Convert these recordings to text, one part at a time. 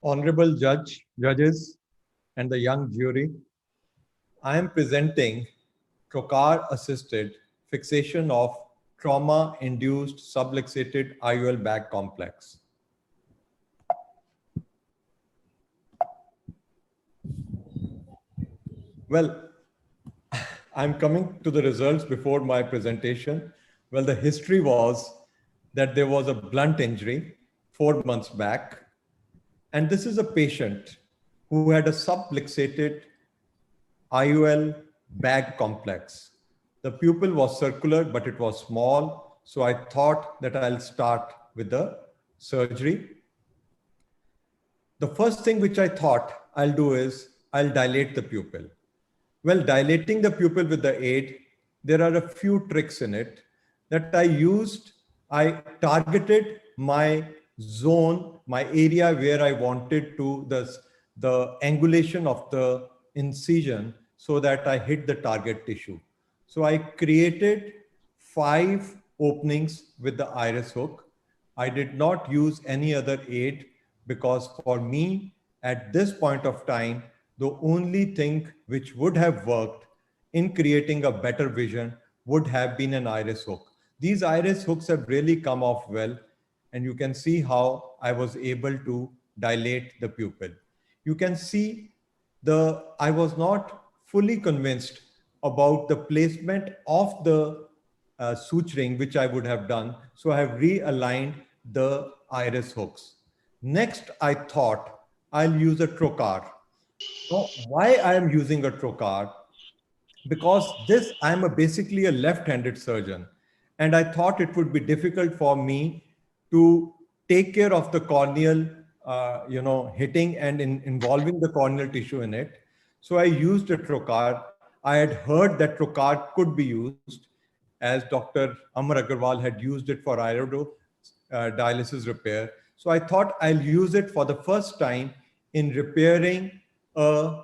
Honorable judges, and the young jury, I am presenting trocar-assisted fixation of trauma-induced subluxated IOL bag complex. Well, I'm coming to the results before my presentation. Well, the history was that there was a blunt injury 4 months back. And this is a patient who had a subluxated IOL bag complex. The pupil was circular, but it was small. So I thought that I'll start with the surgery. The first thing which I thought I'll do is I'll dilate the pupil. Well, dilating the pupil with the aid, there are a few tricks in it that I used. I targeted my zone, my area where I wanted to, the angulation of the incision so that I hit the target tissue. So I created 5 openings with the iris hook. I did not use any other aid because for me, at this point of time, the only thing which would have worked in creating a better vision would have been an iris hook. These iris hooks have really come off well, and you can see how I was able to dilate the pupil. You can see I was not fully convinced about the placement of the suturing, which I would have done. So I have realigned the iris hooks. Next, I thought I'll use a trocar. So why I am using a trocar? Because I'm basically a left-handed surgeon, and I thought it would be difficult for me to take care of the corneal, hitting and involving the corneal tissue in it. So I used a trocar. I had heard that trocar could be used, as Dr. Amar Agarwal had used it for irido dialysis repair. So I thought I'll use it for the first time in repairing a,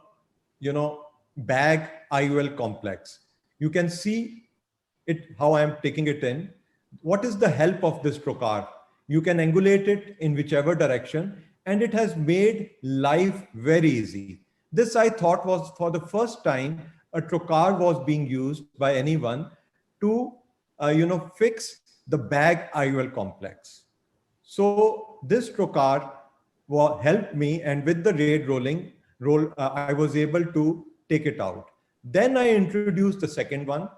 bag IOL complex. You can see it, how I'm taking it in. What is the help of this trocar? You can angulate it in whichever direction, and it has made life very easy. This I thought was for the first time a trocar was being used by anyone to, fix the bag IOL complex. So this trocar helped me, and with the raid I was able to take it out. Then I introduced the second one.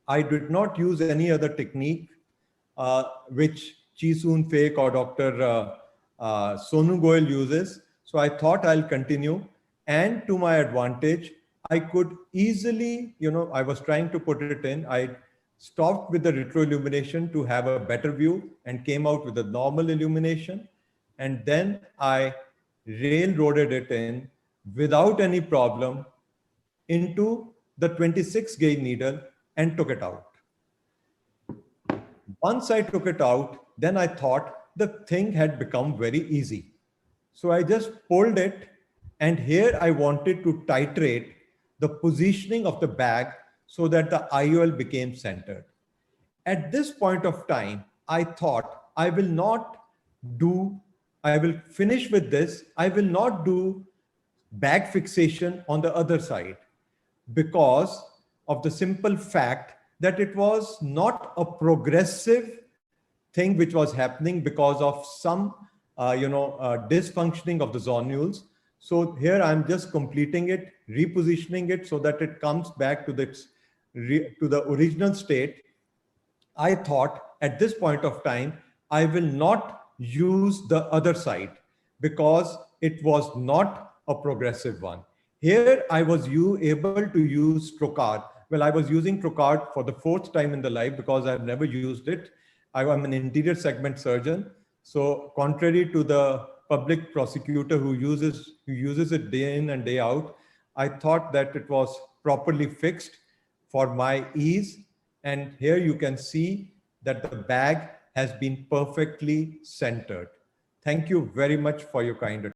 I did not use any other technique which Chi Soon Fake or Dr. Sonu Goyal uses. So I thought I'll continue. And to my advantage, I could easily, I was trying to put it in. I stopped with the retroillumination to have a better view and came out with a normal illumination. And then I railroaded it in without any problem into the 26 gauge needle and took it out. Once I took it out, then I thought the thing had become very easy. So I just pulled it, and here I wanted to titrate the positioning of the bag so that the IOL became centered. At this point of time, I thought I will finish with this. I will not do bag fixation on the other side because of the simple fact that it was not a progressive thing which was happening because of some dysfunctioning of the zonules. So here I'm just completing it, repositioning it so that it comes back to the original state. I thought at this point of time, I will not use the other side because it was not a progressive one. Here I was able to use trocar. Well, I was using trocar for the 4th time in the life because I've never used it. I am an interior segment surgeon. So contrary to the public prosecutor who uses it day in and day out, I thought that it was properly fixed for my ease. And here you can see that the bag has been perfectly centered. Thank you very much for your kind attention.